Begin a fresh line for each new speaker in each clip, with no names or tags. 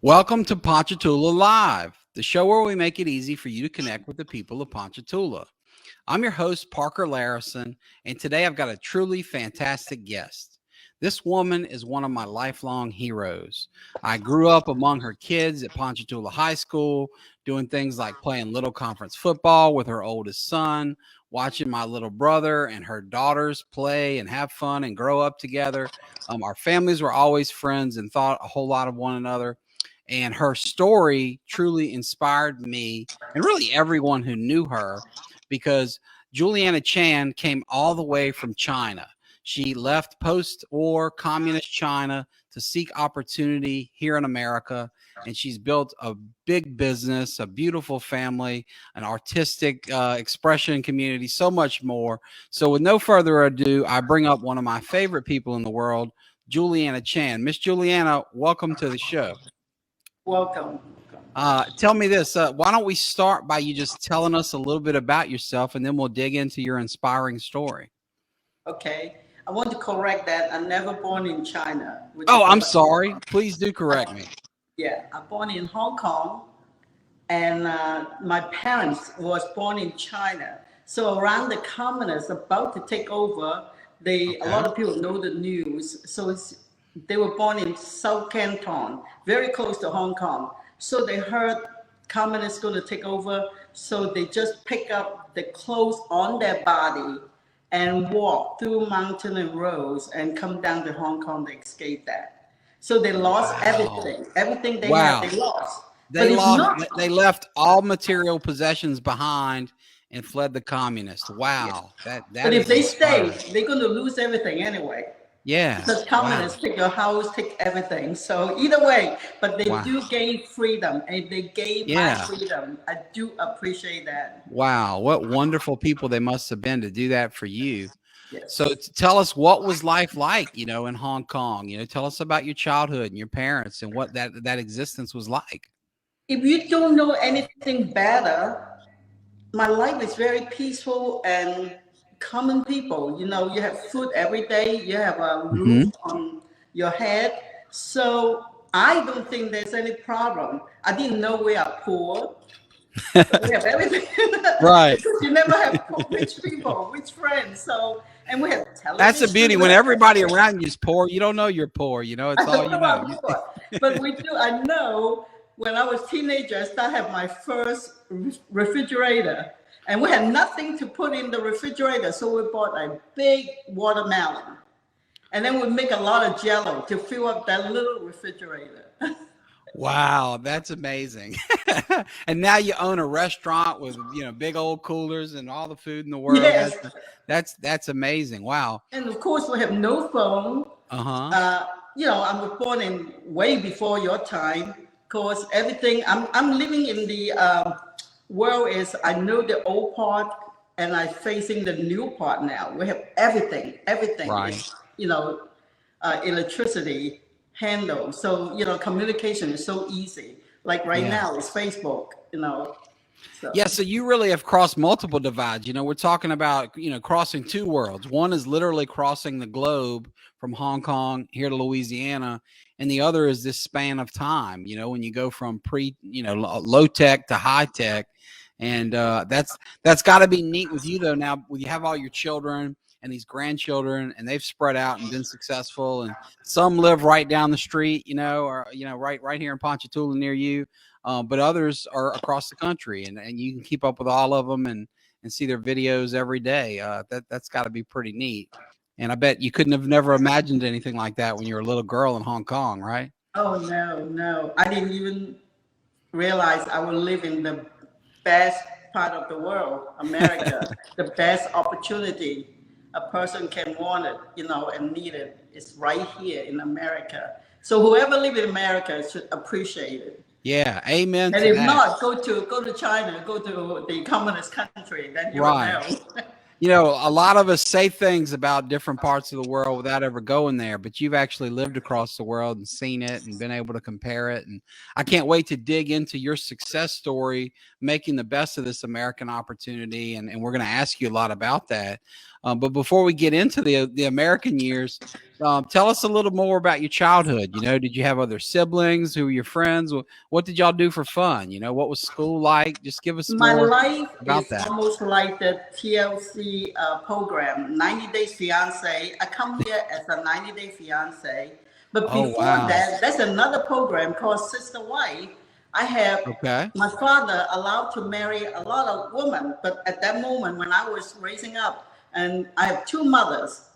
Welcome to Ponchatoula Live, the show where we make it easy for you to connect with the people of Ponchatoula. I'm your host, Parker Layrisson, and today I've got a truly fantastic guest. This woman is one of my lifelong heroes. I grew up among her kids at Ponchatoula High School, doing things like playing little conference football with her oldest son, watching my little brother and her daughters play and have fun and grow up together. Our families were always friends and thought a whole lot of one another. And her story truly inspired me and really everyone who knew her, because Juliana Chan came all the way from China. She left post-war communist China to seek opportunity here in America, and she's built a big business, a beautiful family, an artistic expression community, so much more. So with no further ado, I bring up one of my favorite people in the world, Juliana Chan. Miss Juliana, welcome to the show.
Welcome.
Tell me this. Why don't we start by you just telling us a little bit about yourself, and then we'll dig into your inspiring story.
Okay. I want to correct that. I'm never born in China.
Oh, I'm sorry. Please do correct me.
Yeah, I'm born in Hong Kong, and my parents was born in China. So around the communists about to take over, a lot of people know the news. So they were born in South Canton, very close to Hong Kong. So they heard communists going to take over. So they just pick up the clothes on their body and walk through mountain and roads and come down to Hong Kong to escape that. So they lost everything. Everything they had, they lost.
They left all material possessions behind and fled the communists. Wow.
Yes. But if they stay, they're going to lose everything anyway.
Yeah.
Because communists take your house, take everything. So either way, but they do gain freedom, and they gave my freedom. I do appreciate that.
Wow. What wonderful people they must have been to do that for you.
Yes.
So tell us, what was life like, in Hong Kong? Tell us about your childhood and your parents and what that existence was like.
If you don't know anything better, my life is very peaceful and common people. You have food every day, you have a roof on your head. So I don't think there's any problem. I didn't know we are poor. We have everything.
Right.
You never have rich people, rich friends. So, and we have television.
That's the beauty. When everybody around you is poor, you don't know you're poor. It's all you know.
But we do. I know when I was a teenager, I started have my first refrigerator. And we had nothing to put in the refrigerator, so we bought a big watermelon. And then we make a lot of Jell-O to fill up that little refrigerator.
Wow, that's amazing. And now you own a restaurant with, big old coolers and all the food in the world.
Yes.
That's amazing. Wow.
And of course, we have no phone. I was born in way before your time. Of course, everything, I'm living in the world is, I know the old part and I'm facing the new part now. We have everything,
right.
Is, electricity handled. So, communication is so easy. Like right now, it's Facebook, So.
Yeah, so you really have crossed multiple divides. We're talking about, crossing two worlds. One is literally crossing the globe from Hong Kong here to Louisiana, and the other is this span of time, when you go from low tech to high tech. And that's got to be neat with you, though. Now, when you have all your children and these grandchildren, and they've spread out and been successful, and some live right down the street, or right here in Ponchatoula near you, but others are across the country, and you can keep up with all of them and see their videos every day. That's got to be pretty neat. And I bet you couldn't have never imagined anything like that when you were a little girl in Hong Kong, right?
Oh no, I didn't even realize I would live in the best part of the world, America. The best opportunity a person can want it, and need it is right here in America. So whoever lives in America should appreciate it.
Yeah, amen.
And if not, go to China, go to the communist country, then you will know.
A lot of us say things about different parts of the world without ever going there, but you've actually lived across the world and seen it and been able to compare it. And I can't wait to dig into your success story, making the best of this American opportunity. And we're going to ask you a lot about that. But before we get into the American years, tell us a little more about your childhood. You know, did you have other siblings? Who were your friends? What did y'all do for fun? You know, what was school like? Just give us
My
more
life
about
is
that.
almost like the TLC program, 90 Days Fiance. I come here as a 90-day fiance. But
Oh,
before
wow.
that, there's another program called Sister Wife. I have
Okay.
my father allowed to marry a lot of women, but at that moment when I was raising up, and I have two mothers,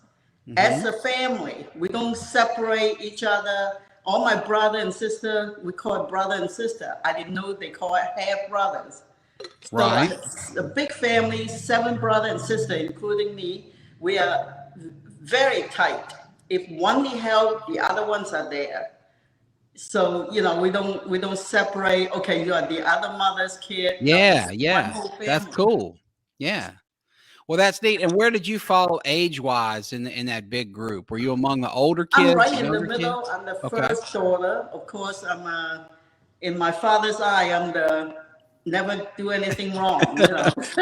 as
Hmm.
a family, we don't separate each other. All my brother and sister, we call it brother and sister. I didn't know they call it half brothers. So
Right.
a big family, seven brother and sister, including me. We are very tight. If one need help, the other ones are there. So we don't separate. Okay, you are the other mother's kid. No,
Yeah.
it's one
Yeah.
whole
That's
family.
cool. Yeah. Well, that's neat. And where did you fall age-wise in that big group? Were you among the older
I'm
kids,
right
the
in the
younger
middle.
kids?
I'm the
Okay.
first daughter. Of course, in my father's eye, I'm the never do anything wrong.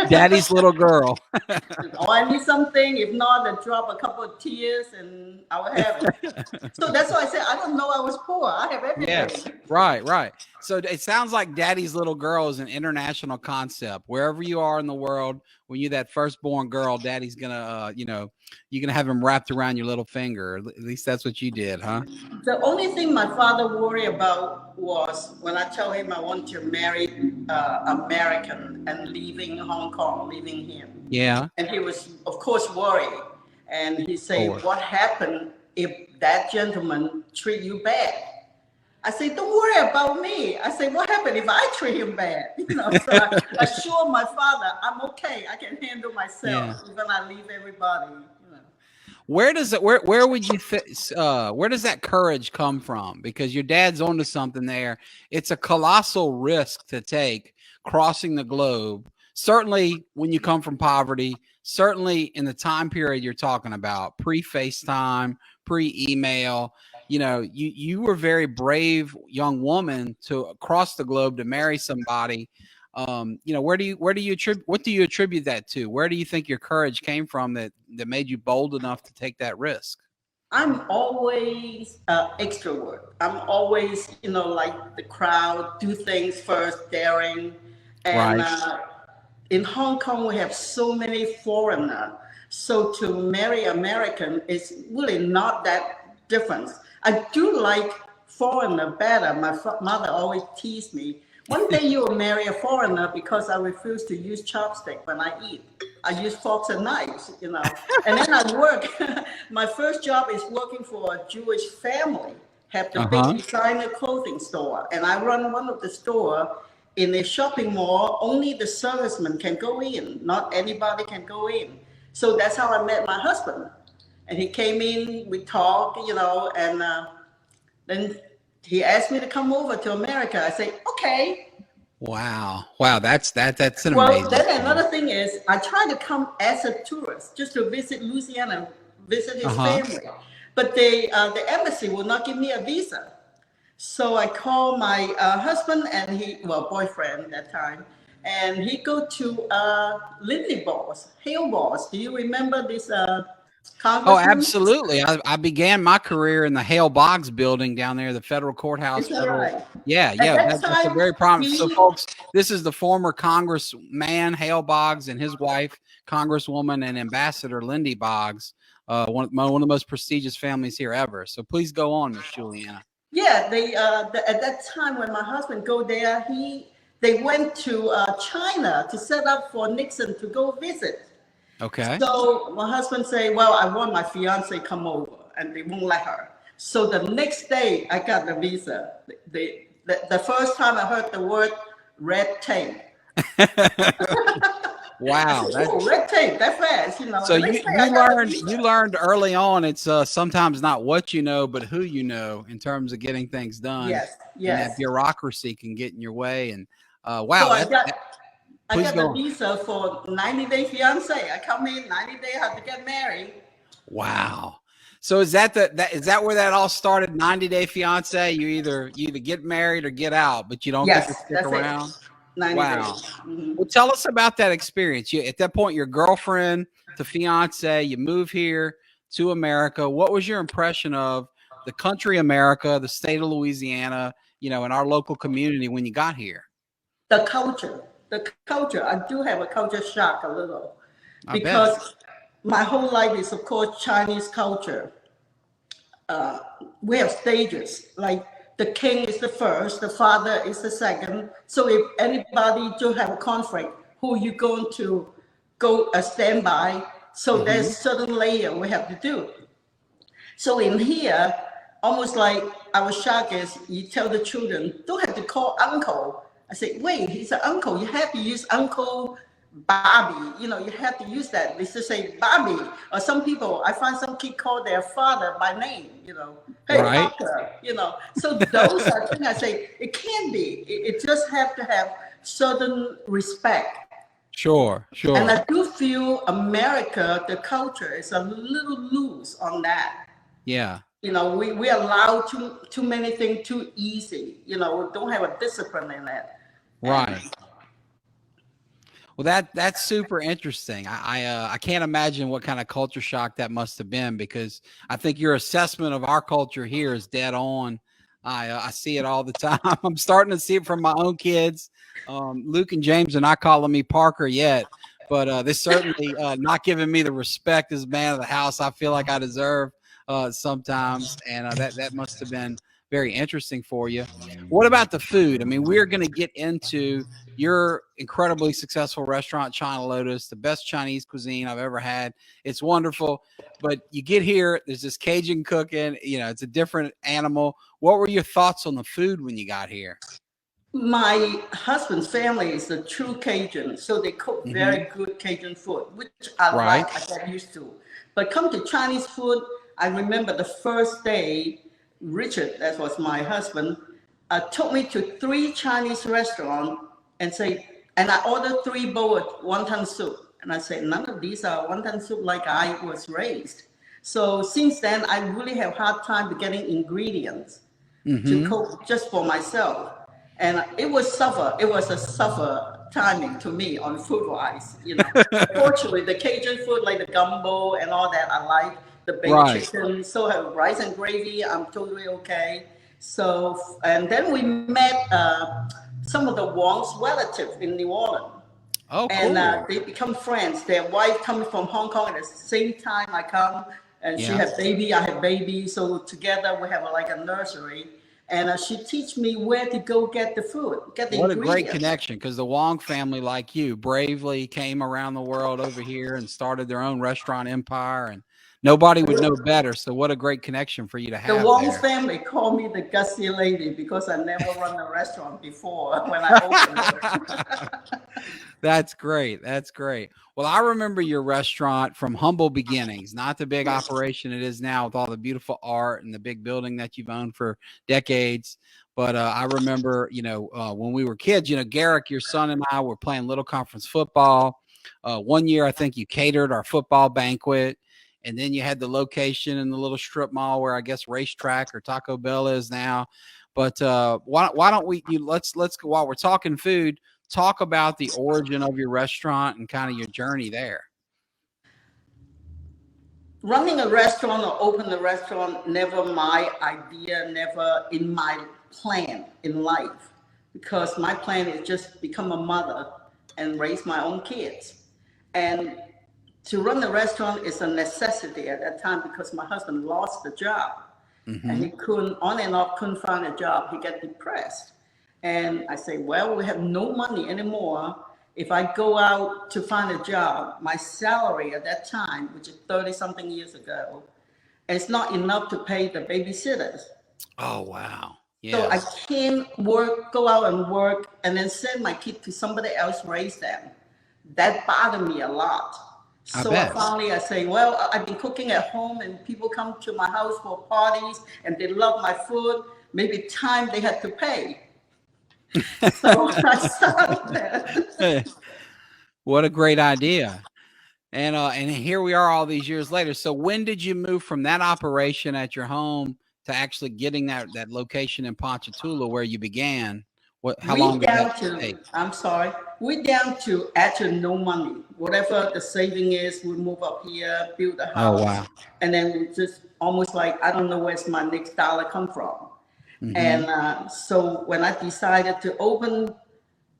Daddy's little girl.
Oh, I need something. If not, I drop a couple of tears and I will have it. So that's why I said I don't know I was poor. I have
Yeah.
everything.
Right, right. So it sounds like Daddy's little girl is an international concept. Wherever you are in the world, when you're that firstborn girl, Daddy's gonna, you're gonna have him wrapped around your little finger. At least that's what you did, huh?
The only thing my father worried about was when I tell him I want to marry American and leaving Hong Kong, leaving him.
Yeah.
And he was, of course, worried. And he said,
Or
what happened if that gentleman treat you bad? I said, don't worry about me. I said, what happened if I treat him bad? So I assure my father, I'm okay. I can handle
yeah.
myself, even I leave everybody.
Where would you where does that courage come from? Because your dad's onto something there. It's a colossal risk to take crossing the globe. Certainly when you come from poverty, certainly in the time period you're talking about, pre-FaceTime, pre-email, you were a very brave young woman to cross the globe to marry somebody. What do you attribute that to? Where do you think your courage came from that made you bold enough to take that risk?
I'm always extrovert. I'm always, like the crowd, do things first, daring. And
Right.
in Hong Kong, we have so many foreigners. So to marry American is really not that different. I do like foreigner better. My mother always teased me. One day you will marry a foreigner because I refuse to use chopstick when I eat. I use forks and knives. And then I work. My first job is working for a Jewish family, have the big
Uh-huh.
designer clothing store. And I run one of the store in a shopping mall. Only the servicemen can go in, not anybody can go in. So that's how I met my husband. And he came in, we talked, and then he asked me to come over to America. I say, okay.
Wow. Wow. That's an
Well,
amazing
then
story.
another thing is, I try to come as a tourist just to visit Louisiana, visit his
Uh-huh.
family, but the embassy will not give me a visa. So I call my husband and boyfriend at that time, and he go to Lindy Balls, Hale Balls. Do you remember this
Oh,
congressman?
absolutely. I began my career in the Hale Boggs building down there, the federal courthouse,
Is that
federal.
right?
Yeah,
At
yeah,
that
that's a
time,
very prominent. So,
he
folks, this is the former Congressman Hale Boggs and his wife, Congresswoman and Ambassador Lindy Boggs, one of the most prestigious families here ever. So, please go on, Miss Juliana.
Yeah, at that time when my husband go there, they went to China to set up for Nixon to go visit.
Okay.
So my husband say, "Well, I want my fiance come over," and they won't let her. So the next day, I got the visa. The first time I heard the word red tape. I
Wow,
said,
that
"Oh, red tape, that fast."
so
The
you
next day,
you
I got the
learned you
visa.
learned early on. It's sometimes not what you know, but who you know in terms of getting things done,
Yes,
and that
yes.
bureaucracy can get in your way. And
So
wow,
I
please
got
go
the
on.
visa for 90-day fiance. I come in 90 days, have to get married.
Wow. So is that where that all started? 90 Day Fiance. You either get married or get out, but you don't get to
Yes,
stick
that's it.
around.
90
Wow.
days.
Well, tell us about that experience. At that point, your girlfriend to fiance, you move here to America. What was your impression of the country America, the state of Louisiana, and our local community when you got here?
The culture, I do have a culture shock a little
I bet.
because my whole life is, of course, Chinese culture. We have stages, like the king is the first, the father is the second. So if anybody do have a conflict, who you going to go stand by? So there's certain layer we have to do. So in here, almost like I was shocked is you tell the children, don't have to call uncle. I said, wait, he's an uncle. You have to use Uncle Bobby. You have to use that. They just say Bobby. Or some people, I find some kid call their father by name, hey,
Right.
Parker, So those are things I say, it can be. It just have to have certain respect.
Sure.
And I do feel America, the culture is a little loose on that.
Yeah.
We allow too many things too easy. We don't have a discipline in it.
Right. Well, that's super interesting. I can't imagine what kind of culture shock that must have been, because I think your assessment of our culture here is dead on. I see it all the time. I'm starting to see it from my own kids. Luke and James are not calling me Parker yet, but they're certainly not giving me the respect as man of the house I feel like I deserve sometimes, and that must have been very interesting for you. What about the food? I mean, we're going to get into your incredibly successful restaurant, China Lotus, the best Chinese cuisine I've ever had. It's wonderful. But you get here, there's this Cajun cooking, it's a different animal. What were your thoughts on the food when you got here?
My husband's family is a true Cajun, so they cook very good Cajun food, which I like, I get used to. But come to Chinese food, I remember the first day, Richard, that was my husband, took me to 3 Chinese restaurants and I ordered 3 bowls of wonton soup. And I said, none of these are wonton soup like I was raised. So since then, I really have hard time getting ingredients to cook just for myself. And it was a suffer timing to me on food wise. Fortunately, the Cajun food like the gumbo and all that, I like the baked chicken. So have rice and gravy, I'm totally okay. So, and then we met some of the Wong's relatives in New Orleans.
Oh, cool.
And they become friends. Their wife coming from Hong Kong at the same time I come, and she had baby, I have baby. So together we have like a nursery. And she teach me where to go get the food, get the ingredients.
What a great connection, because the Wong family, like you, bravely came around the world over here and started their own restaurant empire, and nobody would know better. So what a great connection for you to have.
The Wong family call me the gutsy lady because I never run a restaurant before when I opened it.
That's great. That's great. Well, I remember your restaurant from humble beginnings, not the big operation it is now with all the beautiful art and the big building that you've owned for decades. But I remember, when we were kids, Garrick, your son, and I were playing little conference football. One year, I think you catered our football banquet. And then you had the location in the little strip mall where I guess Racetrack or Taco Bell is now. But why don't let's go, while we're talking food, talk about the origin of your restaurant and kind of your journey there.
Running a restaurant or open a restaurant, never my idea, never in my plan in life, because my plan is just become a mother and raise my own kids. And to run the restaurant is a necessity at that time because my husband lost the job and he couldn't, on and off, couldn't find a job. He got depressed. And I say, well, we have no money anymore. If I go out to find a job, my salary at that time, which is 30 something years ago, it's not enough to pay the babysitters.
Oh, wow. Yes.
So I can't go out and work and then send my kid to somebody else raise them. That bothered me a lot. So I say, well, I've been cooking at home and people come to my house for parties and they love my food. Maybe time they had to pay. So I started that.
What a great idea. And here we are all these years later. So when did you move from that operation at your home to actually getting that location in Ponchatoula where you began? How
We
long did
down
that
to,
take?
I'm sorry, we down to actually no money. Whatever the saving is, we move up here, build a
Oh,
house,
wow.
and then we just almost like, I don't know where's my next dollar come from.
Mm-hmm.
And so when I decided to open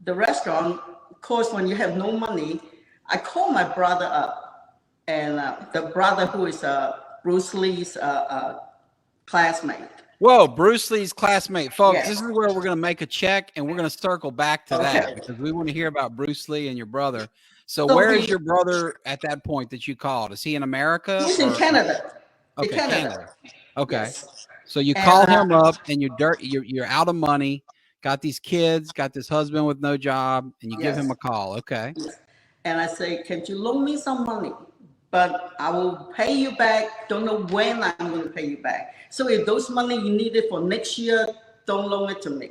the restaurant, of course, when you have no money, I called my brother up, and the brother who is Bruce Lee's classmate.
Whoa, Bruce Lee's classmate. Folks, this
Yes.
is where we're going to make a check and we're going to circle back to that
Okay.
because we want to hear about Bruce Lee and your brother. So
So
where is your brother at that point that you called? Is he in America
he's in
or
Canada. In
okay,
Canada.
Canada. Okay.
Yes.
So you
And
call him up and you're out of money, got these kids, got this husband with no job, and you give him
yes.
a call. Okay.
Yes. And I say, can you loan me some money? But I will pay you back. Don't know when I'm going to pay you back. So if those money you needed for next year, don't loan it to me.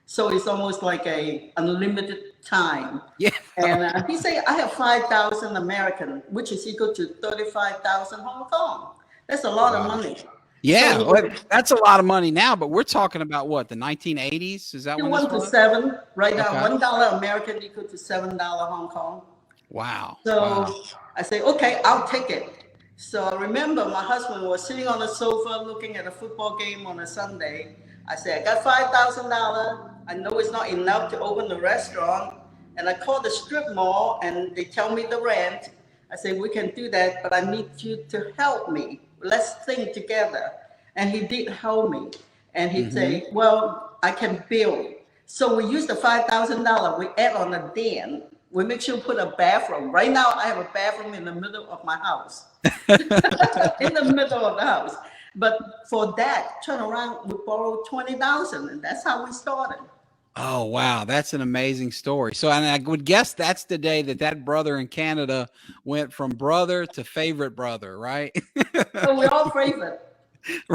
So it's almost like a unlimited time.
Yeah.
And he said, I have 5,000 American, which is equal to 35,000 Hong Kong. That's a lot of
Wow.
money.
Yeah,
So
well, that's a lot of money now, but we're talking about what, the 1980s? Is that
he
when this
went to
was?
7 right now.
Okay.
$1 American equal to $7 Hong Kong.
Wow.
So
Wow.
I say, okay, I'll take it. So I remember my husband was sitting on the sofa looking at a football game on a Sunday. I said, I got $5,000. I know it's not enough to open the restaurant. And I called the strip mall and they tell me the rent. I said, we can do that, but I need you to help me. Let's think together. And he did help me. And he'd say, well, I can build. So we use the $5,000. We add on a den. We make sure we put a bathroom. Right now, I have a bathroom in the middle of my house. In the middle of the house. But for that, turn around, we borrowed 20,000, and that's how we started.
Oh, wow. That's an amazing story. So, and I would guess that's the day that brother in Canada went from brother to favorite brother, right?
So we're all favorite.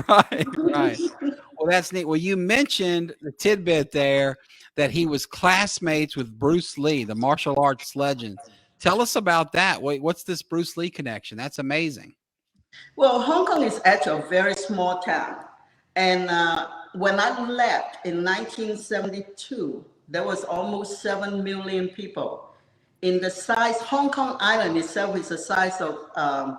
Right, right. Well, that's neat. Well, you mentioned the tidbit there that he was classmates with Bruce Lee, the martial arts legend. Tell us about that. What's this Bruce Lee connection? That's amazing.
Well, Hong Kong is actually a very small town. And when I left in 1972, there was almost 7 million people. In the size, Hong Kong Island itself is the size of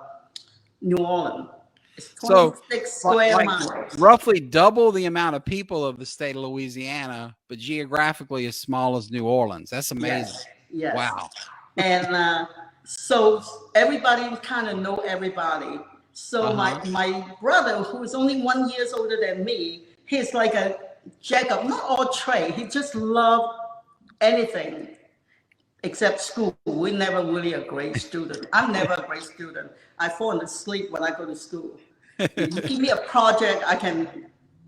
New Orleans. It's
So,
26 square
like
miles.
roughly double the amount of people of the state of Louisiana, but geographically as small as New Orleans. That's amazing.
Yes, yes.
Wow.
And so everybody kind of know everybody. So my brother, who is only 1 year older than me, he's like a jack of not all trade. He just loved anything except school. We're never really a great student. I'm never a great student. I fall asleep when I go to school. You give me a project, I can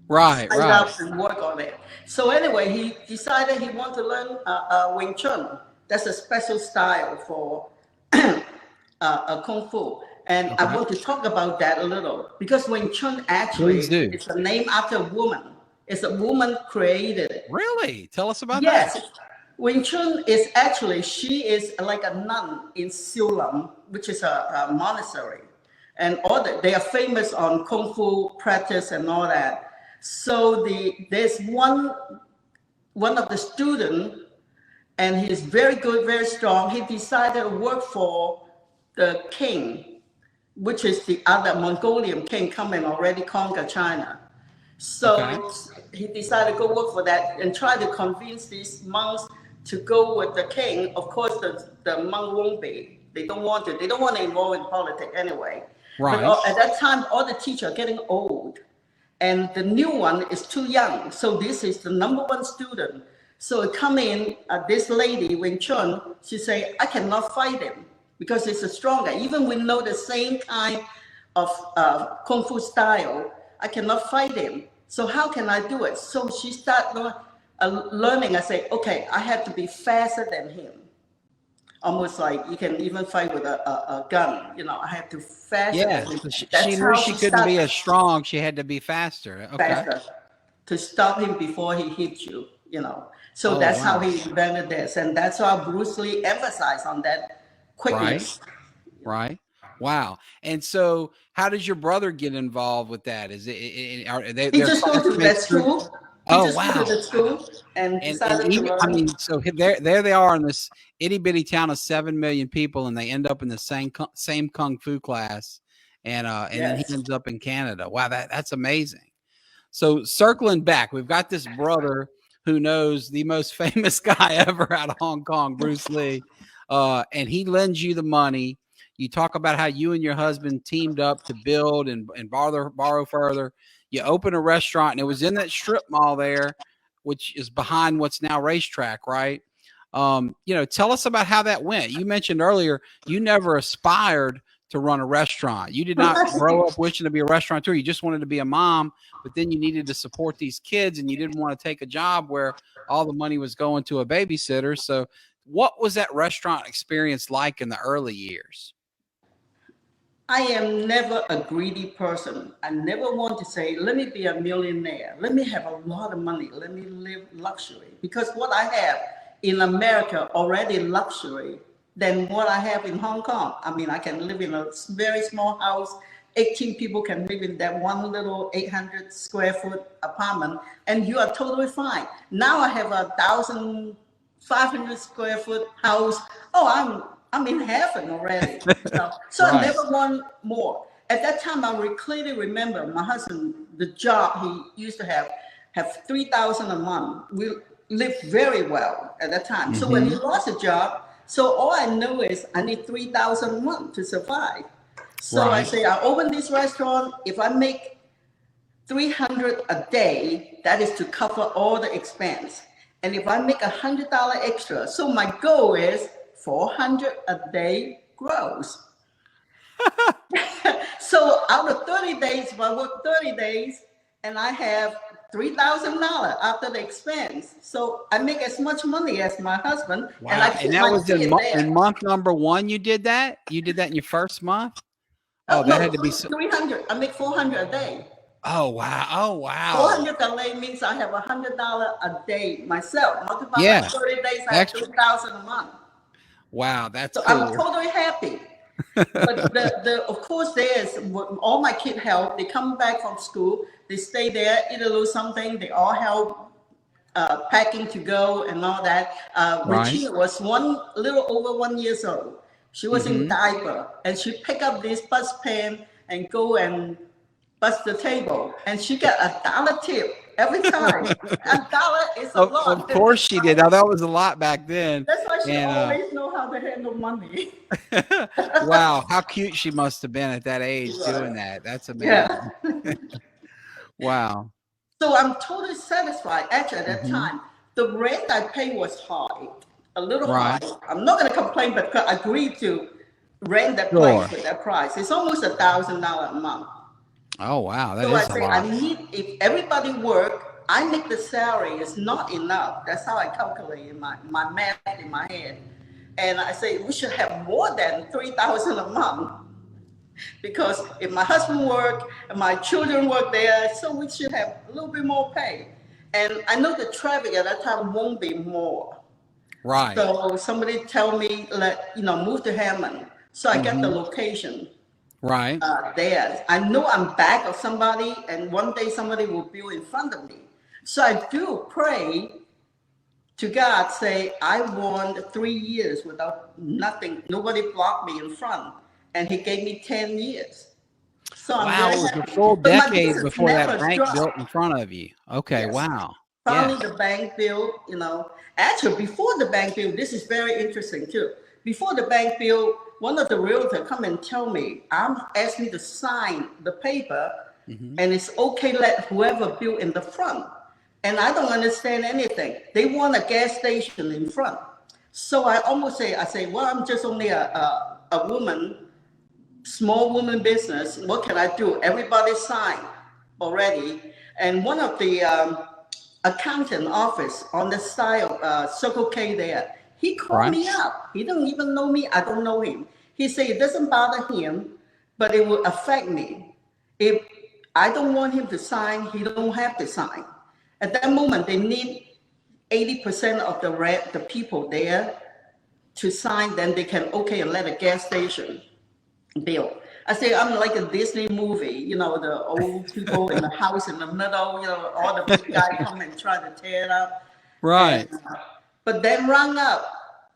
Right,
sign
right.
up and work on it. So anyway, he decided he wanted to learn Wing Chun. That's a special style for Kung Fu. And I want to talk about that a little because Wing Chun actually
Please do.
is a name after a woman. It's a woman created it.
Really? Tell us about
Yes.
that.
Wing Chun is actually, she is like a nun in Siloam, which is a monastery. And they are famous on Kung Fu practice and all that. So there's one of the students, and he's very good, very strong. He decided to work for the king, which is the other Mongolian king coming already conquer China. So he decided to go work for that and try to convince these monks to go with the king. Of course, the monk won't be. They don't want to. They don't want to involve in politics anyway.
Right.
But at that time, all the teachers are getting old. And the new one is too young. So this is the #1 student. So it come in, this lady, Wing Chun, she say, I cannot fight him because it's a stronger. Even we know the same kind of Kung Fu style, I cannot fight him. So how can I do it? So she started learning. I say, okay, I have to be faster than him. Almost like you can even fight with a gun. You know, I have to faster.
Yeah,
than him.
she
That's
knew
how
she couldn't be as strong. She had to be faster. Okay.
faster to stop him before he hits you. You know, so that's how he invented this, and that's how Bruce Lee emphasized on that quickness.
Right. Wow. And so, how does your brother get involved with that? Is it? Are they?
He just go to that school. He
Oh,
just went to
wow.
the school and
And
decided to
even, I
learn.
mean, so there they are in this itty bitty town of 7 million people, and they end up in the same kung fu class, and then he
Yes.
ends up in Canada. Wow, that's amazing. So circling back, we've got this brother who knows the most famous guy ever out of Hong Kong, Bruce Lee, and he lends you the money. You talk about how you and your husband teamed up to build and borrow further. You open a restaurant, and it was in that strip mall there, which is behind what's now Racetrack, right? Tell us about how that went. You mentioned earlier you never aspired to run a restaurant. You did not grow up wishing to be a restaurateur. You just wanted to be a mom, but then you needed to support these kids and you didn't want to take a job where all the money was going to a babysitter. So what was that restaurant experience like in the early years?
I am never a greedy person. I never want to say, let me be a millionaire. Let me have a lot of money. Let me live luxury. Because what I have in America already luxury than what I have in Hong Kong. I mean, I can live in a very small house. 18 people can live in that one little 800 square foot apartment, and you are totally fine. Now I have 1,500 square foot house. Oh, I'm in heaven already. So I
Right.
never want more. At that time, I clearly remember my husband, the job he used to have 3,000 a month. We lived very well at that time. So when he lost a job, so all I know is I need 3,000 a month to survive. So I
Right.
say, I open this restaurant. If I make 300 a day, that is to cover all the expense. And if I make $100 extra, so my goal is 400 a day gross. So out of 30 days, if I work 30 days and I have $3,000 after the expense, so I make as much money as my husband, and I
Wow.
keep
And that
my
was
kid there.
in month number one. You did that? You did that in your first month?
Oh
Oh, that
no,
had to be so.
300. I make 400 a day.
Oh, wow. Oh, wow.
400 a day means I have $100 a day myself. Multiply by
Yeah.
30 days, I have
Extra.
3,000 a month.
Wow. That's
So I'm
cool.
totally happy. But of course, there's all my kids help. They come back from school, they stay there, eat a little something. They all help packing to go and all that.
Right.
Regina was a little over 1 year old. She was in diaper, and she picked up this bus pan and go and bust the table, and she got $1 tip every time. $1 is a
Of
lot.
course she did. Now that was a lot back then.
That's why she
And
always know how to handle money.
wow, how cute she must have been at that age doing that. That's
Yeah.
amazing. Wow.
So I'm totally satisfied. Actually, at that
Mhm.
time, the rent I paid was high, a little high.
Right.
I'm not going to complain, but I agreed to rent that
Sure.
place with that price. It's almost $1,000 a month.
Oh, wow. That
So I
is a
say, I
lot.
need, if everybody work, I make the salary is not enough. That's how I calculate in my math in my head. And I say, we should have more than 3,000 a month. Because if my husband work and my children work there, so we should have a little bit more pay. And I know the traffic at that time won't be more.
Right.
So somebody tell me, move to Hammond. So I get the location
Right.
there. I know I'm back of somebody, and one day somebody will build in front of me. So I do pray to God, say, I want 3 years without nothing, nobody blocked me in front. And he gave me 10 years. So I'm
Wow,
very
it was a
happy.
full
But my
decade
business
before that
never
bank built in
dropped.
front of you. Okay,
Yes.
wow.
Finally,
Yeah.
the bank built, Actually, before the bank built, this is very interesting too. Before the bank built, one of the realtors come and tell me, asked me to sign the paper, and it's okay let whoever built in the front. And I don't understand anything. They want a gas station in front. So I say, well, I'm just only a woman, small woman business. What can I do? Everybody signed already. And one of the accountant office on the side of Circle K there, he called
Right.
me up. He don't even know me. I don't know him. He said it doesn't bother him, but it will affect me. If I don't want him to sign, he don't have to sign. At that moment, they need 80% of the people there to sign, then they can okay and let a gas station build. I say I'm like a Disney movie, the old people in the house in the middle, all the big guys come and try to tear it up.
Right.
But then rung up.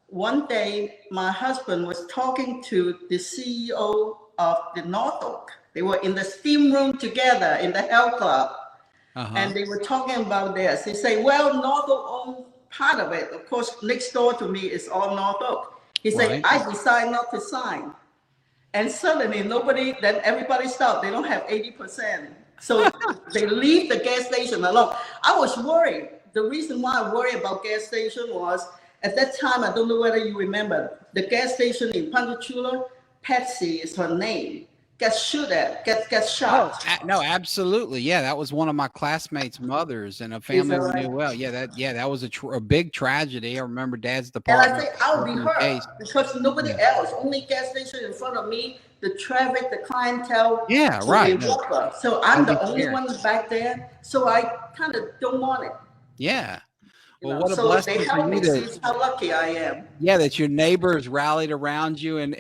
One day, my husband was talking to the CEO of the Norfolk. They were in the steam room together in the health club. And they were talking about this. They say, well, Norfolk owns part of it. Of course, next door to me is all Norfolk. He said, I decided not to sign. And suddenly then everybody stopped. They don't have 80%. So they leave the gas station alone. I was worried. The reason why I worried about gas station was at that time, I don't know whether you remember, the gas station in Ponchatoula, Patsy is her name, gets shot.
Oh, no, absolutely. Yeah, that was one of my classmates' mothers and a family we knew well. Yeah, that was a big tragedy. I remember Dad's
And I
department.
think I would be hurt because nobody else, only gas station in front of me, the traffic, the clientele.
Yeah, right.
So I'm the only one back there. So I kind of don't want it.
Yeah. Well, what a blessing
they
for
help
you
me see how lucky I am.
Yeah, that your neighbors rallied around you, and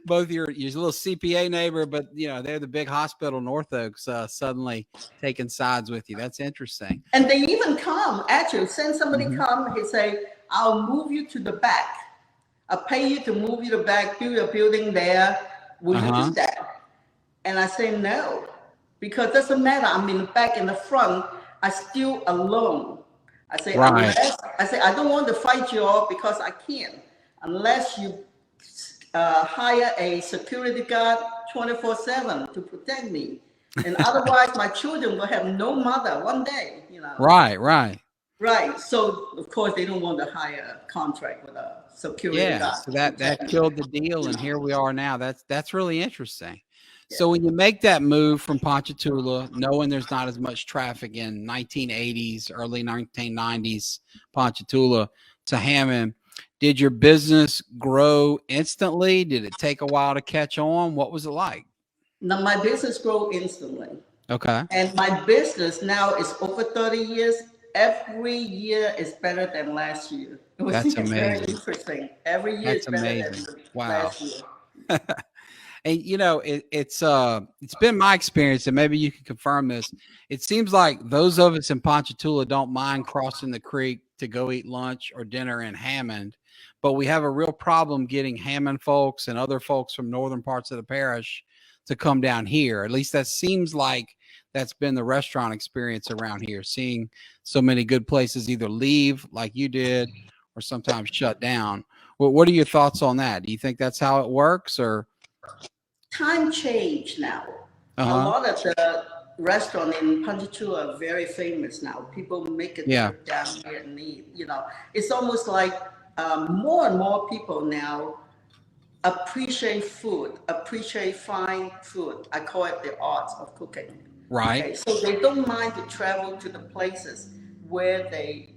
both your little CPA neighbor, but they're the big hospital, North Oaks, suddenly taking sides with you. That's interesting.
And they even come actually send somebody come. He say, "I'll move you to the back. I'll pay you to move you to the back. Build a building there. Will you do that?" And I say no, because it doesn't matter. I'm in the back, in the front. I still alone. I say, I don't want to fight you all because I can't unless you hire a security guard 24/7 to protect me. And otherwise, my children will have no mother one day,
Right.
So, of course, they don't want to hire a contract with a security guard.
So that killed the deal, and here we are now. That's really interesting. So when you make that move from Ponchatoula, knowing there's not as much traffic in 1980s, early 1990s Ponchatoula to Hammond, did your business grow instantly? Did it take a while to catch on? What was it like?
Now, my business grew instantly.
Okay.
And my business now is over 30 years. Every year is better than last year.
That's amazing.
Very interesting. Every year is better than last year.
And it's been my experience, and maybe you can confirm this. It seems like those of us in Ponchatoula don't mind crossing the creek to go eat lunch or dinner in Hammond, but we have a real problem getting Hammond folks and other folks from northern parts of the parish to come down here. At least that seems like that's been the restaurant experience around here, seeing so many good places either leave like you did or sometimes shut down. What are your thoughts on that? Do you think that's how it works, or?
Time change now. A lot of the restaurants in Ponchatoula are very famous now. People make it down here and eat. It's almost like more and more people now appreciate food, appreciate fine food. I call it the art of cooking.
Right.
Okay? So they don't mind to travel to the places where they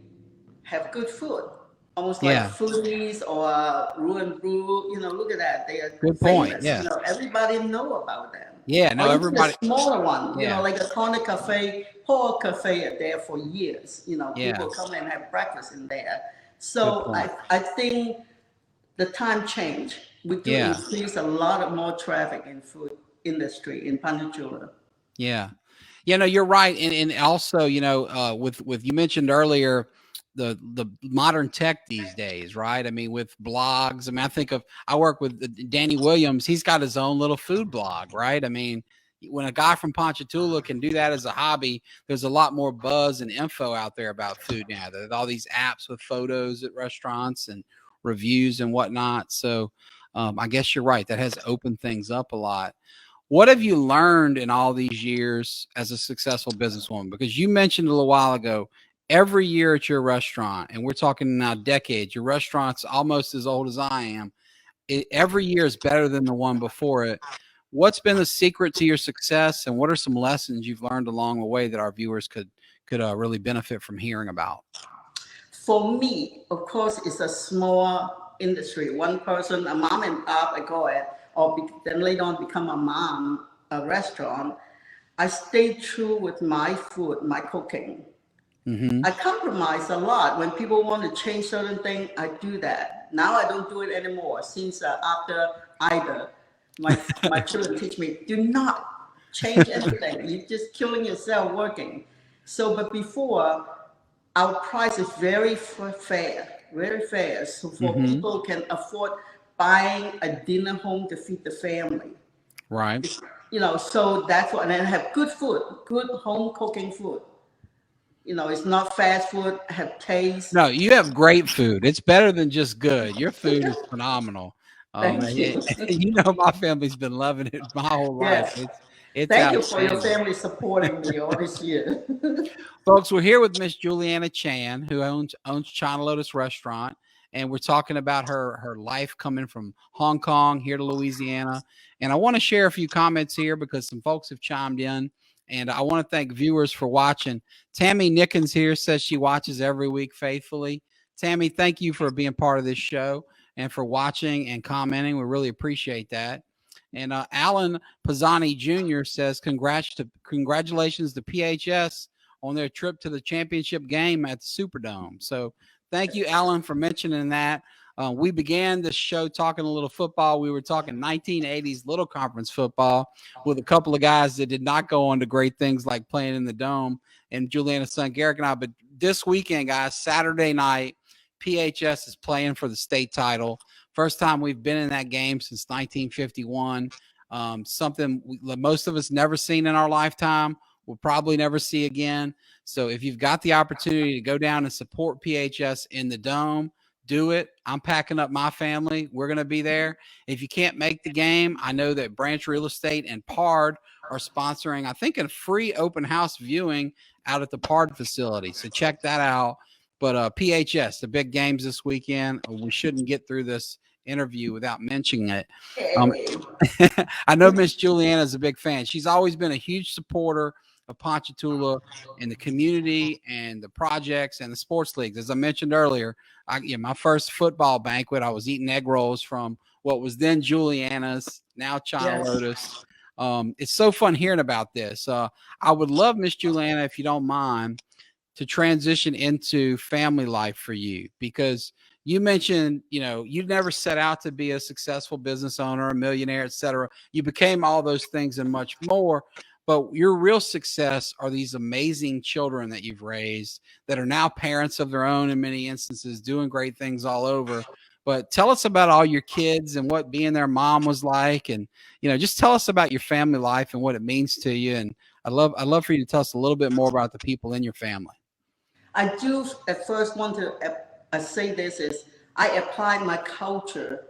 have good food. Almost like foodies or Ruin Brew, look at that. They are
good
famous.
Point. Yeah.
Everybody know about them.
Yeah, no, everybody.
The smaller one, like a Corner Cafe, Paul Cafe are there for years. People come and have breakfast in there. So I think the time changed. We do increase a lot of more traffic in food industry in Ponchatoula.
Yeah. No, you're right. And also, with you mentioned earlier, the modern tech these days, right? I mean, with blogs, I work with Danny Williams. He's got his own little food blog, right? I mean, when a guy from Ponchatoula can do that as a hobby, there's a lot more buzz and info out there about food now. There's all these apps with photos at restaurants and reviews and whatnot. So I guess you're right. That has opened things up a lot. What have you learned in all these years as a successful businesswoman? Because you mentioned a little while ago, every year at your restaurant, and we're talking now decades, your restaurant's almost as old as I am. Every year is better than the one before it. What's been the secret to your success, and what are some lessons you've learned along the way that our viewers could really benefit from hearing about?
For me, of course, it's a small industry. One person, a mom and pop, I call it, then later on become a restaurant. I stay true with my food, my cooking. I compromise a lot. When people want to change certain things, I do that. Now I don't do it anymore since after Ida. my children teach me, do not change anything. You're just killing yourself working. So, but before, our price is very fair, very fair. So for people can afford buying a dinner home to feed the family.
Right.
So that's what, and then have good food, good home cooking food. It's not fast food, have taste.
No, you have great food. It's better than just good. Your food is phenomenal.
Thank you.
My family's been loving it my whole life.
Yes.
It's
Thank you for your
outstanding.
family supporting me all this year.
Folks, we're here with Miss Juliana Chan, who owns China Lotus Restaurant, and we're talking about her life coming from Hong Kong here to Louisiana. And I want to share a few comments here because some folks have chimed in, and I want to thank viewers for watching. Tammy Nickens here says she watches every week faithfully. Tammy, thank you for being part of this show and for watching and commenting. We really appreciate that. And Alan Pisani Jr. says, congratulations to PHS on their trip to the championship game at the Superdome. So thank you, Alan, for mentioning that. We began this show talking a little football. We were talking 1980s Little Conference football with a couple of guys that did not go on to great things like playing in the Dome, and Juliana's son, Garrick, and I. But this weekend, guys, Saturday night, PHS is playing for the state title. First time we've been in that game since 1951. Something most of us never seen in our lifetime. We'll probably never see again. So if you've got the opportunity to go down and support PHS in the Dome, do it. I'm packing up my family. We're going to be there. If you can't make the game, I know that Branch Real Estate and PARD are sponsoring, I think, a free open house viewing out at the PARD facility. So check that out. But PHS, the big games this weekend, we shouldn't get through this interview without mentioning it. I know Miss Juliana is a big fan. She's always been a huge supporter of Ponchatoula and the community and the projects and the sports leagues. As I mentioned earlier, my first football banquet, I was eating egg rolls from what was then Juliana's, now China Lotus. It's so fun hearing about this. I would love, Miss Juliana, if you don't mind, to transition into family life for you, because you mentioned, you never set out to be a successful business owner, a millionaire, et cetera. You became all those things and much more. But your real success are these amazing children that you've raised that are now parents of their own in many instances, doing great things all over. But tell us about all your kids and what being their mom was like. And, just tell us about your family life and what it means to you. And I'd love for you to tell us a little bit more about the people in your family.
I do at first want to say this is I applied my culture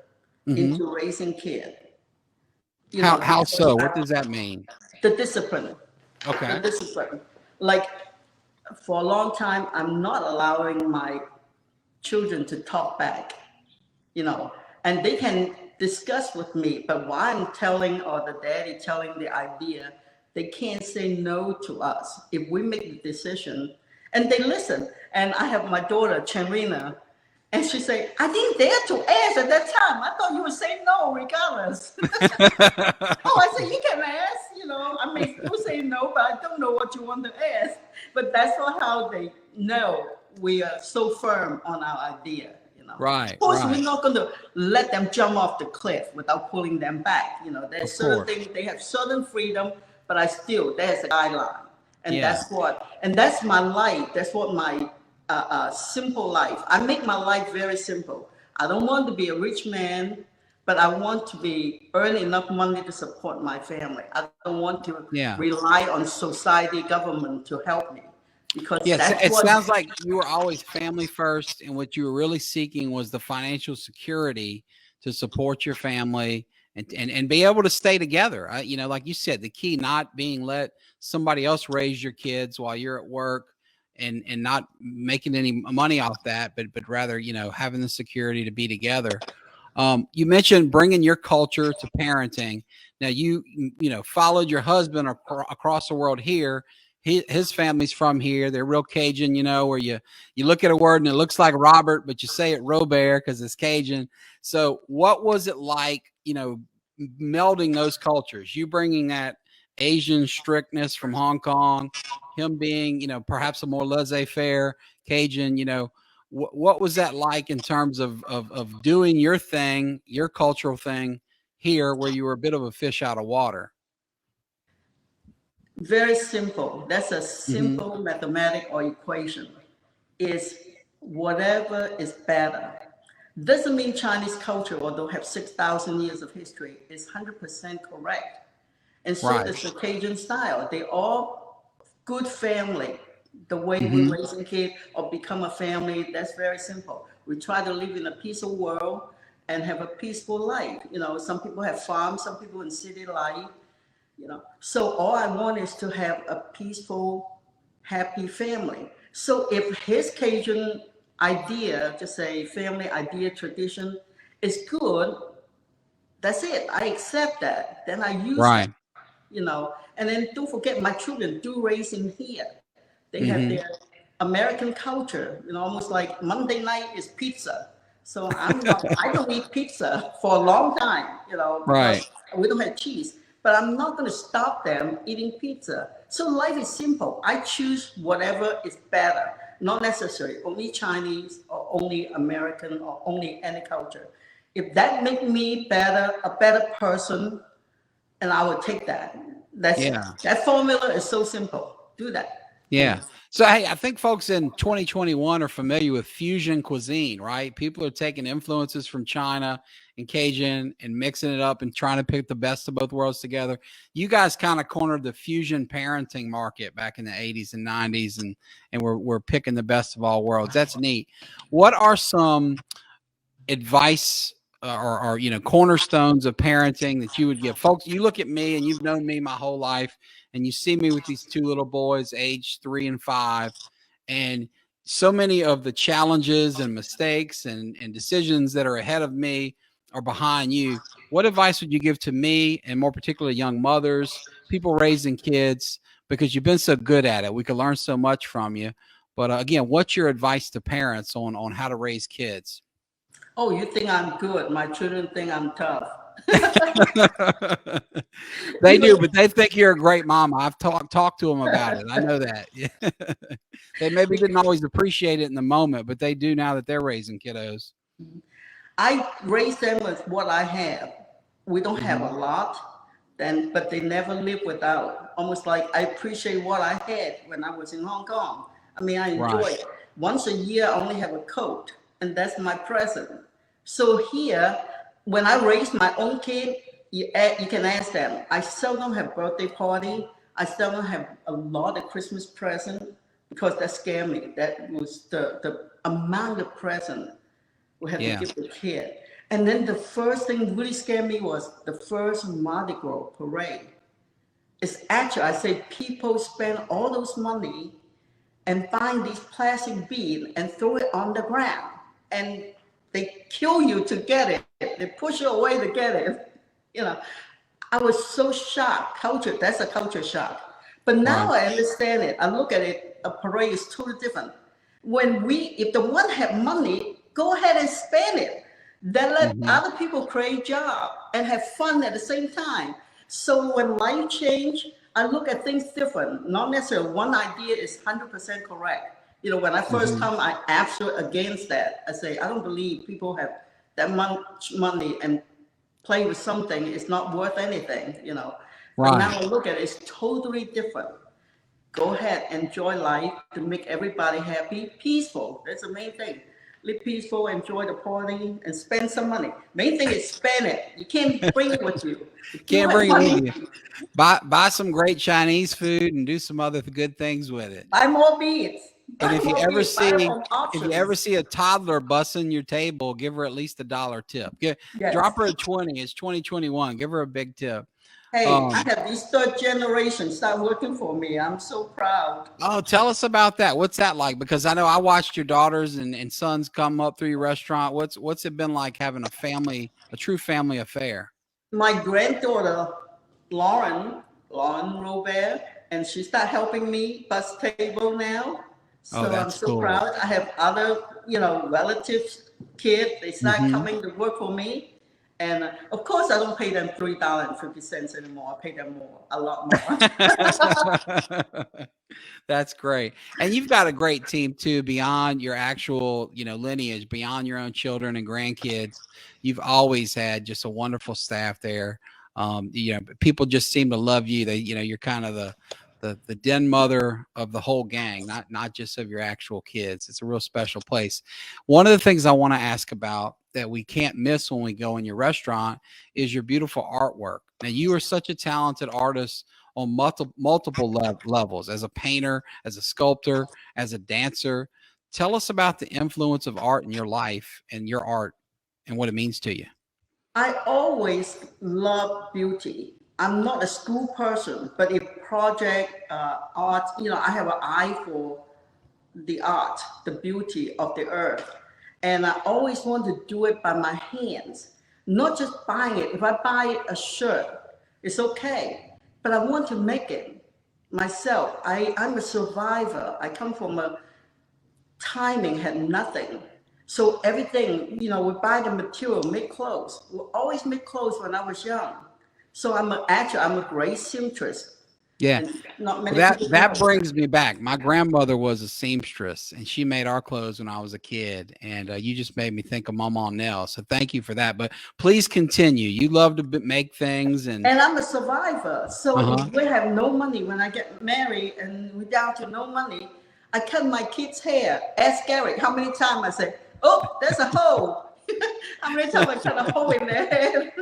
into raising kids.
How so? What does that mean?
The discipline.
Okay.
The discipline. Like for a long time, I'm not allowing my children to talk back, and they can discuss with me, but while I'm telling or the daddy telling the idea, they can't say no to us if we make the decision. And they listen. And I have my daughter, Charina, and she say, I didn't dare to ask at that time. I thought you would say no regardless. I said, you can ask, you say no, but I don't know what you want to ask. But that's not how they know we are so firm on our idea.
Right.
Of course, we're not going to let them jump off the cliff without pulling them back. There's certain things, they have certain freedom, but there's a guideline. And that's my life. That's what my simple life. I make my life very simple. I don't want to be a rich man, but I want to earn enough money to support my family. I don't want to rely on society, government to help me. Because
it sounds like you were always family first, and what you were really seeking was the financial security to support your family and be able to stay together. Like you said, the key not being let somebody else raise your kids while you're at work and not making any money off that, but rather, having the security to be together. You mentioned bringing your culture to parenting. Now you followed your husband across the world here. His family's from here. They're real Cajun, where you look at a word and it looks like Robert, but you say it Robert because it's Cajun. So what was it like, melding those cultures? You bringing that Asian strictness from Hong Kong, him being, perhaps a more laissez-faire Cajun, what was that like in terms of doing your thing, your cultural thing here where you were a bit of a fish out of water?
Very simple. That's a
Hmm.
simple mathematic or equation. Is whatever is better. Doesn't mean Chinese culture, although have 6,000 years of history, is 100% correct. And so
Right.
does the Cajun style. They all good family. The way we
Hmm.
raise a kid or become a family, that's very simple. We try to live in a peaceful world and have a peaceful life. You know, some people have farms, some people in city life, you know. So all I want is to have a peaceful, happy family. So if his Cajun idea, just say family idea, tradition, is good, that's it. I accept that. Then I use that,
Right.
you know. And then don't forget, my children do raise in here. They have their
Hmm.
American culture, you know, almost like Monday night is pizza. So I'm not, I don't eat pizza for a long time, you know, because
Right.
we don't have cheese. But I'm not going to stop them eating pizza. So life is simple. I choose whatever is better, not necessarily only Chinese or only American or only any culture. If that make me better, a better person, and I would take that. That's
Yeah.
that formula is so simple. Do that.
Yeah. So, hey, I think folks in 2021 are familiar with fusion cuisine, right? People are taking influences from China and Cajun and mixing it up and trying to pick the best of both worlds together. You guys kind of cornered the fusion parenting market back in the 80s and 90s, and we're picking the best of all worlds. That's neat. What are some advice or cornerstones of parenting that you would give folks? You look at me and you've known me my whole life, and you see me with these two little boys aged 3 and 5, and so many of the challenges and mistakes and decisions that are ahead of me are behind you. What advice would you give to me, and more particularly young mothers, people raising kids, because you've been so good at it? We could learn so much from you. But again, what's your advice to parents on how to raise kids?
Oh, you think I'm good? My children think I'm tough.
They
You
do,
know,
but they think you're a great mama. I've talked to them about it. I know that. Yeah. They maybe didn't always appreciate it in the moment, but they do now that they're raising kiddos.
I raise them with what I have. We don't have a
Hmm.
lot, then, but they never live without. Almost like I appreciate what I had when I was in Hong Kong. I mean, I enjoy
Right.
it. Once a year, I only have a coat, and that's my present. So here, when I raise my own kid, you can ask them. I seldom have birthday party. I seldom have a lot of Christmas present because that scared me. That was the amount of present we had to
Yeah.
give the kid. And then the first thing really scared me was the first Mardi Gras parade. It's actually, I say, people spend all those money and find these plastic beads and throw it on the ground. And they kill you to get it. They push you away to get it. You know, I was so shocked. Culture, that's a culture shock. But now
Right.
I understand it. I look at it, a parade is totally different. If the one have money, go ahead and spend it. Then let
Hmm.
other people create job and have fun at the same time. So when life change, I look at things different. Not necessarily one idea is 100% correct. You know, when I first
Hmm.
come, I absolutely against that. I say, I don't believe people have that much money and play with something is not worth anything, you know. But now
Right.
I look at it, it's totally different. Go ahead, enjoy life to make everybody happy, peaceful. That's the main thing. Live peaceful, enjoy the party, and spend some money. Main thing is spend it. You can't bring it with you. If you
Can't
have
bring it with
money,
you. Buy some great Chinese food and do some other good things with it.
buy more beads.
And
Buy more beads. Buy them from
if you ever
auctions.
see a toddler bussing your table, give her at least $1 tip.
Yes.
Drop her a 20. It's 2021. Give her a big tip.
Hey, I
Um,
have these third generation start working for me. I'm so proud.
oh, tell us about that. What's that like? Because I know I watched your daughters and sons come up through your restaurant. What's it been like having a true family affair?
My granddaughter, Lauren, Lauren Robert, and she started helping me bus table now.
Oh,
So I'm
that's
so
cool.
proud. I have other, relatives, kids, they start
Hmm.
coming to work for me. And of course, I don't pay them $3.50 anymore. I pay them more, a lot more.
That's great. And you've got a great team too, beyond your actual, lineage, beyond your own children and grandkids. You've always had just a wonderful staff there. People just seem to love you. They, you're kind of the den mother of the whole gang, not just of your actual kids. It's a real special place. One of the things I want to ask about that we can't miss when we go in your restaurant is your beautiful artwork. Now, you are such a talented artist on multiple levels, as a painter, as a sculptor, as a dancer. Tell us about the influence of art in your life and your art and what it means to you.
I always love beauty. I'm not a school person, but if project art, I have an eye for the art, the beauty of the earth. And I always want to do it by my hands, not just buying it. If I buy a shirt, it's okay, but I want to make it myself. I'm a survivor. I come from a timing had nothing. So everything, we buy the material, make clothes. We always make clothes when I was young. So I'm a great seamstress.
Yeah.
Not many
that brings me back. My grandmother was a seamstress, and she made our clothes when I was a kid. And you just made me think of Mama Nell. So thank you for that. But please continue. You love to make things, and
I'm a survivor. So if we have no money when I get married, and we're down to no money, I cut my kids' hair. Ask Garrett how many times I say, "Oh, there's a hole." How many times I cut a hole in their hair?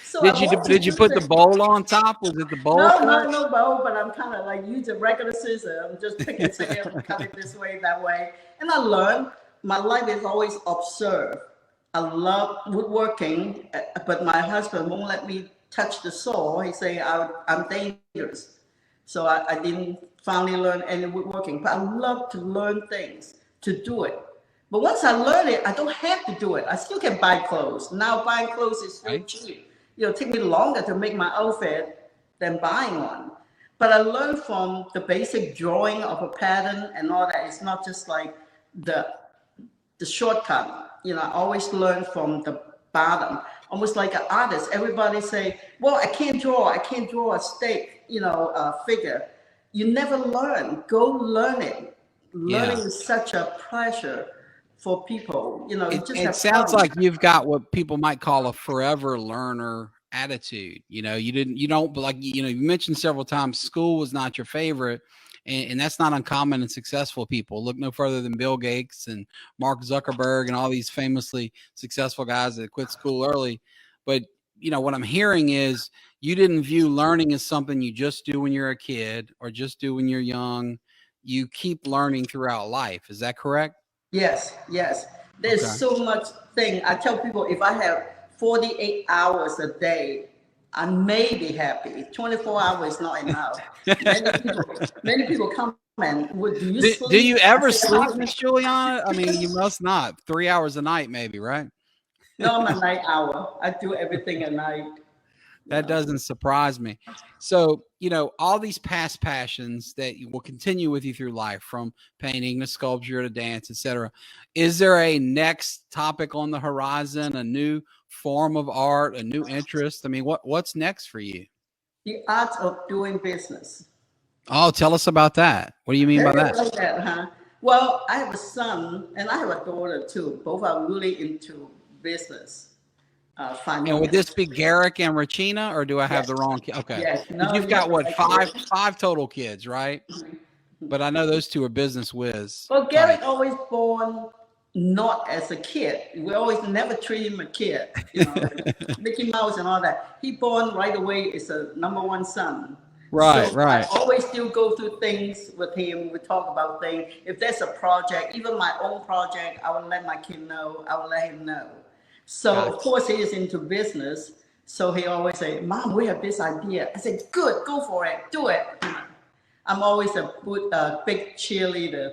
So
did you put the bowl on top? Was it the bowl?
No bowl, but I'm kind of like using regular scissors. I'm just picking it and cut it this way, that way. And I learned my life is always observe. I love woodworking, but my husband won't let me touch the saw. He say I'm dangerous. So I didn't finally learn any woodworking, but I love to learn things, to do it. But once I learn it, I don't have to do it. I still can buy clothes. Now buying clothes is so cheap. Take me longer to make my outfit than buying one. But I learned from the basic drawing of a pattern and all that. It's not just like the shortcut. I always learn from the bottom. Almost like an artist. Everybody say, well, I can't draw a stake, figure. You never learn. Go learn it. Learning is such a pleasure for people.
It sounds like you've got what people might call a forever learner attitude. You don't like, you mentioned several times school was not your favorite, and that's not uncommon in successful people. Look no further than Bill Gates and Mark Zuckerberg and all these famously successful guys that quit school early. But what I'm hearing is you didn't view learning as something you just do when you're a kid or just do when you're young. You keep learning throughout life. Is that correct?
Yes. There's so much thing. I tell people if I have 48 hours a day, I may be happy. 24 hours is not enough. Many people come and do you sleep?
Do you ever sleep, Miss Juliana? I mean, you must not. 3 hours a night, maybe, right?
No, I'm a night owl. I do everything at night.
That doesn't surprise me. So, all these past passions that will continue with you through life, from painting to sculpture to dance, etc. Is there a next topic on the horizon, a new form of art, a new interest? I mean, what's next for you?
The art of doing business.
Oh, tell us about that. What do you mean by that?
Like that, huh? Well, I have a son and I have a daughter too. Both are really into business.
And would this be Garrick and Regina, or do I have the wrong? Okay,
yes. No,
you've got what, five total kids, right? Mm-hmm. But I know those two are business whiz.
Well, Garrick always born not as a kid. We always never treat him a kid. Like Mickey Mouse and all that. He born right away is a number one son.
Right.
I always still go through things with him. We talk about things. If there's a project, even my own project, I will let my kid know. I will let him know. So of course he is into business. So he always say, "Mom, we have this idea." I said, "Good, go for it, do it." I'm always a big cheerleader.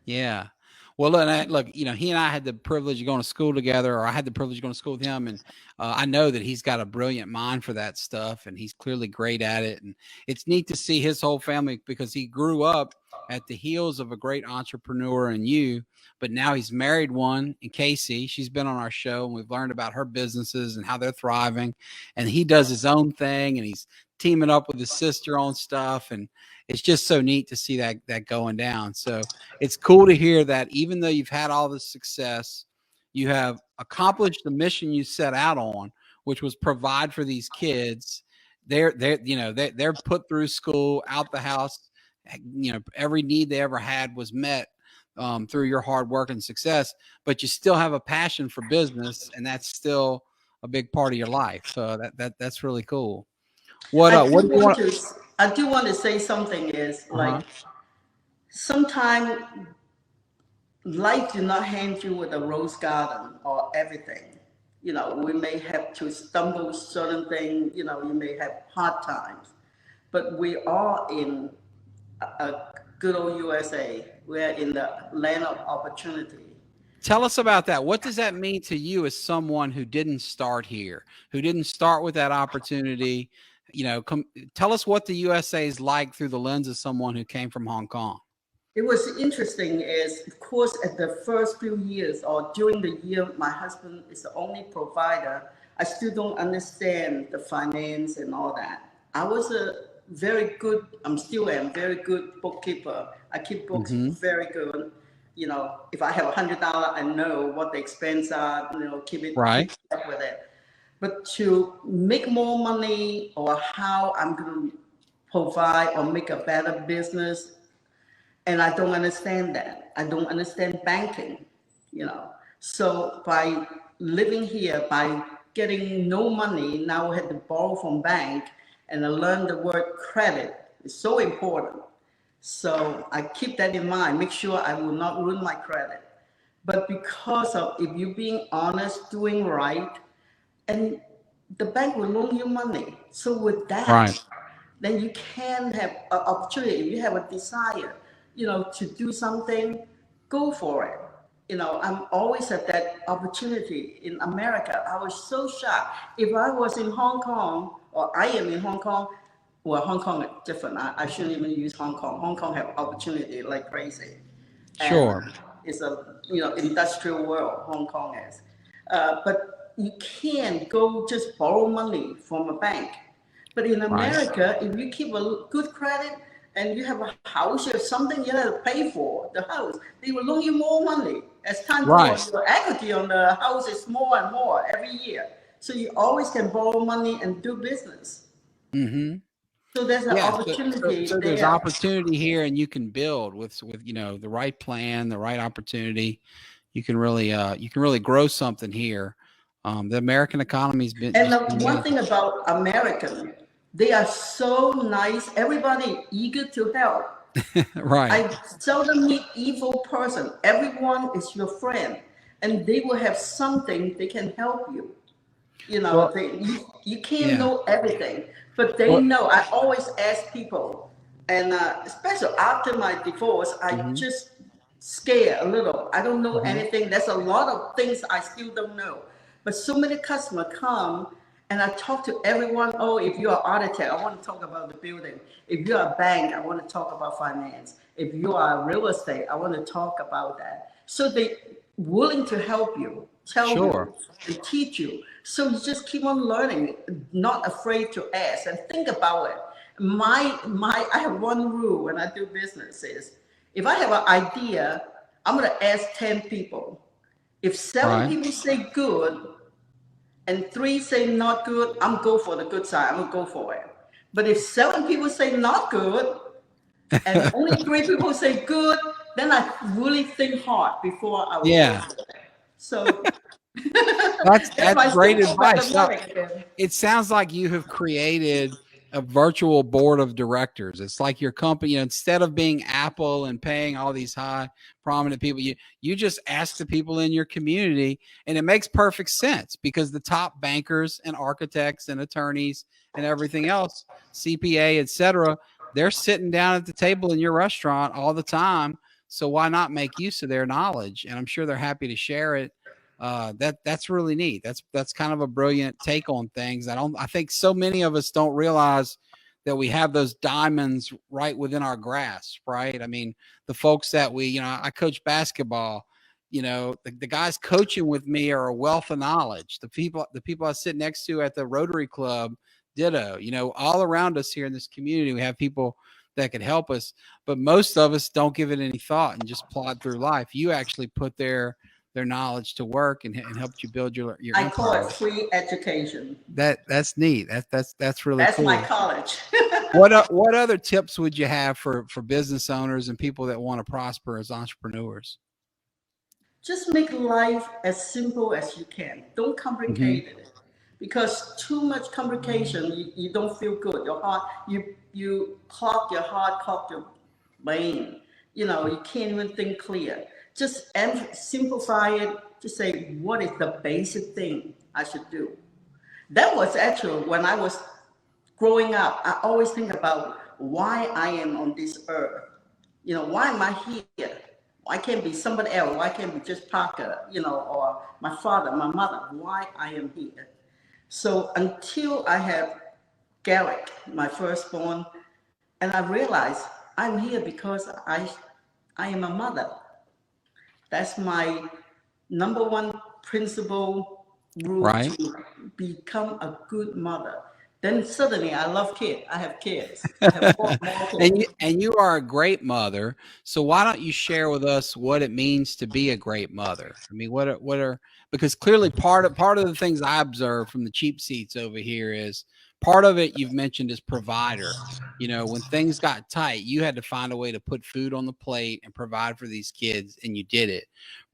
Yeah. Well, look, he and I had the privilege of going to school together, or I had the privilege of going to school with him. And I know that he's got a brilliant mind for that stuff, and he's clearly great at it. And it's neat to see his whole family, because he grew up at the heels of a great entrepreneur in you, but now he's married one in Casey. She's been on our show and we've learned about her businesses and how they're thriving. And he does his own thing and he's teaming up with his sister on stuff. And it's just so neat to see that going down. So it's cool to hear that even though you've had all this success, you have accomplished the mission you set out on, which was provide for these kids. They're put through school, out the house. Every need they ever had was met through your hard work and success. But you still have a passion for business, and that's still a big part of your life. That's really cool. What do you want?
I do want to say something is like sometimes life do not hand you with a rose garden or everything. We may have to stumble certain things, you may have hard times, but we are in a good old USA. We're in the land of opportunity.
Tell us about that. What does that mean to you as someone who didn't start here, who didn't start with that opportunity? Tell us what the USA is like through the lens of someone who came from Hong Kong.
It was interesting is, of course, at the first few years or during the year, my husband is the only provider. I still don't understand the finance and all that. I was I'm still am very good bookkeeper. I keep books very good. If I have $100, I know what the expenses are, keep it
right
up with it. But to make more money or how I'm going to provide or make a better business, and I don't understand that. I don't understand banking, So by living here, by getting no money, now I had to borrow from bank, and I learned the word credit. It's so important. So I keep that in mind, make sure I will not ruin my credit. But because of, if you're being honest, doing right, and the bank will loan you money. So with that, then you can have an opportunity. If you have a desire, to do something, go for it. I'm always at that opportunity in America. I was so shocked. If I was in Hong Kong, or I am in Hong Kong, well, Hong Kong is different. I shouldn't even use Hong Kong. Hong Kong have opportunity like crazy.
Sure.
And it's a industrial world, Hong Kong is. But you can't go just borrow money from a bank. But in America, if you keep a good credit, and you have a house or something you have to pay for the house, they will loan you more money. As time goes, your equity on the house is more and more every year. So you always can borrow money and do business. So there's an opportunity.
So there's opportunity here, and you can build with the right plan, the right opportunity. You can really grow something here. The American economy's been.
And one thing about American, they are so nice. Everybody eager to help.
Right.
I seldom meet evil person. Everyone is your friend, and they will have something they can help you. You can't know everything, but they know. I always ask people, and especially after my divorce, I just scared a little. I don't know anything. There's a lot of things I still don't know. But so many customers come, and I talk to everyone. Oh, if you're an architect, I want to talk about the building. If you're a bank, I want to talk about finance. If you are real estate, I want to talk about that. So they willing to help you, tell you, and teach you. So you just keep on learning, not afraid to ask and think about it. I have one rule when I do business is, if I have an idea, I'm going to ask 10 people. If 7 people say good, and 3 say not good, I'm go for the good side. I'm gonna go for it. But if 7 people say not good, and only 3 people say good, then I really think hard before I will go for it. So
that's great advice. It sounds like you have created a virtual board of directors. It's like your company, instead of being Apple and paying all these high prominent people, you just ask the people in your community, and it makes perfect sense because the top bankers and architects and attorneys and everything else, CPA, etc., they're sitting down at the table in your restaurant all the time. So why not make use of their knowledge? And I'm sure they're happy to share it. That's really neat. That's kind of a brilliant take on things. I think so many of us don't realize that we have those diamonds right within our grasp, right? I mean, the folks that I coach basketball, the guys coaching with me are a wealth of knowledge. The people I sit next to at the Rotary Club, ditto. All around us here in this community, we have people that could help us, but most of us don't give it any thought and just plod through life. You actually put their knowledge to work and helped you build your
I call
empire.
it free education.
That's neat. That's really
That's
cool.
my college.
What other tips would you have for business owners and people that want to prosper as entrepreneurs?
Just make life as simple as you can. Don't complicate it, because too much complication, you don't feel good. Your heart, you clog your heart, clog your brain. You can't even think clear. Just simplify it. Just say, what is the basic thing I should do? That was actually when I was growing up. I always think about why I am on this earth. Why am I here? Why can't be somebody else? Why can't be just Parker, or my father, my mother? Why I am here? So until I have Garrick, my firstborn, and I realized I'm here because I am a mother. That's my number one principle rule,
Right.
to become a good mother. Then suddenly I love kids. I have kids. I have four more kids.
And you are a great mother. So why don't you share with us what it means to be a great mother? I mean, what are because clearly part of the things I observe from the cheap seats over here is part of it you've mentioned is provider. When things got tight, you had to find a way to put food on the plate and provide for these kids, and you did it.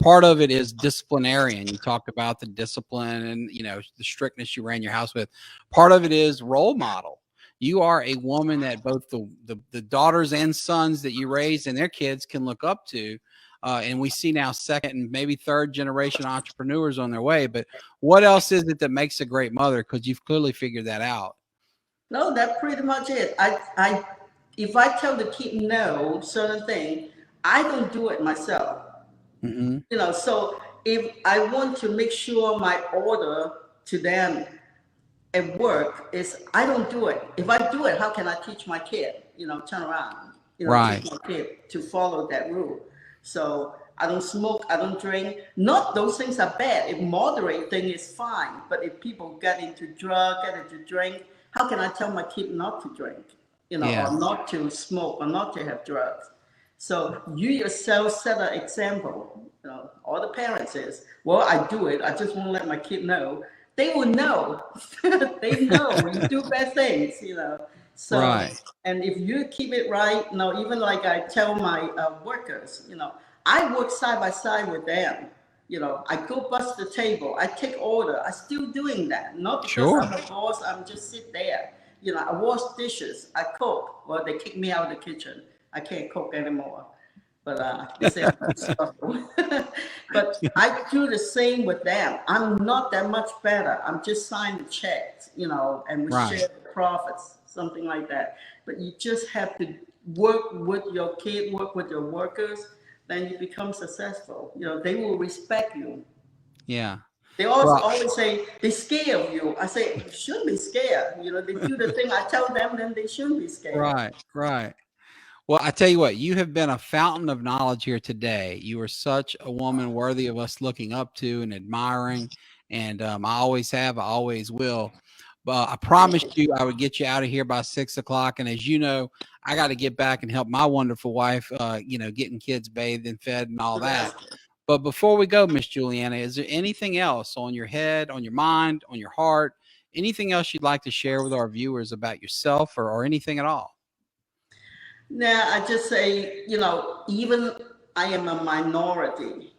Part of it is disciplinarian. You talked about the discipline and the strictness you ran your house with. Part of it is role model. You are a woman that both the daughters and sons that you raised and their kids can look up to. And we see now second and maybe third generation entrepreneurs on their way. But what else is it that makes a great mother? Because you've clearly figured that out.
No, that's pretty much it. If I tell the kid no, certain thing, I don't do it myself. So if I want to make sure my order to them at work is, I don't do it. If I do it, how can I teach my kid? Turn around.
Right.
Teach my kid to follow that rule. So I don't smoke, I don't drink. Not those things are bad. If moderate thing is fine, but if people get into drink, how can I tell my kid not to drink?
Yeah.
Or not to smoke, or not to have drugs? So you yourself set an example. All the parents is, well, I do it. I just won't let my kid know. They will know. They know when you do bad things. So,
Right.
and if you keep it right, even like I tell my workers, I work side by side with them. I go bust the table. I take order. I still doing that. Not because
Sure.
I'm a boss. I'm just sit there. I wash dishes. I cook. Well, they kick me out of the kitchen. I can't cook anymore. But they say I'm struggle. But I do the same with them. I'm not that much better. I'm just signing the checks, and we
Right.
share the profits, something like that. But you just have to work with your kid, work with your workers, then you become successful. They will respect you.
Yeah.
They always say they scare of you. I say, you shouldn't be scared. They do the thing I tell them, then they shouldn't be scared.
Right. Right. Well, I tell you what, you have been a fountain of knowledge here today. You are such a woman worthy of us looking up to and admiring. And I always have, I always will. But I promised you I would get you out of here by 6 o'clock. And as you know, I got to get back and help my wonderful wife, getting kids bathed and fed and all that. But before we go, Miss Juliana, is there anything else on your head, on your mind, on your heart, anything else you'd like to share with our viewers about yourself or anything at all?
Now, I just say, even I am a minority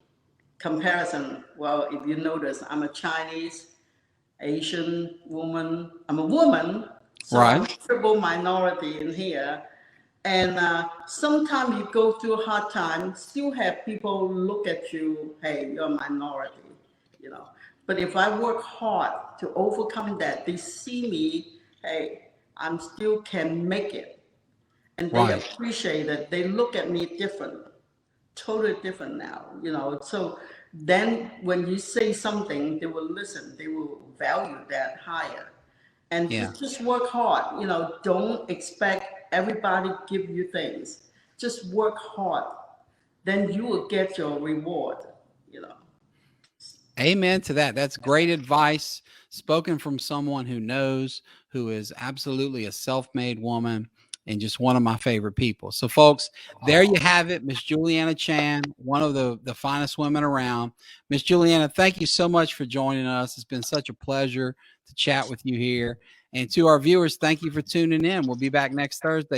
comparison. Well, if you notice, I'm a Chinese, Asian woman. I'm a woman, so I'm a triple minority in here. And sometimes you go through a hard time, still have people look at you, hey, you're a minority. But if I work hard to overcome that, they see me, hey, I'm still can make it. And they appreciate it. They look at me different, totally different now, So then when you say something, they will listen. They will value that higher. and
Yeah.
just work hard. You know, don't expect everybody give you things. Just work hard, then you will get your reward. You know.
Amen to that. That's great advice spoken from someone who knows, who is absolutely a self-made woman and just one of my favorite people. So folks, there you have it. Miss Juliana Chan, one of the finest women around. Miss Juliana, thank you so much for joining us. It's been such a pleasure to chat with you here. And to our viewers, thank you for tuning in. We'll be back next Thursday.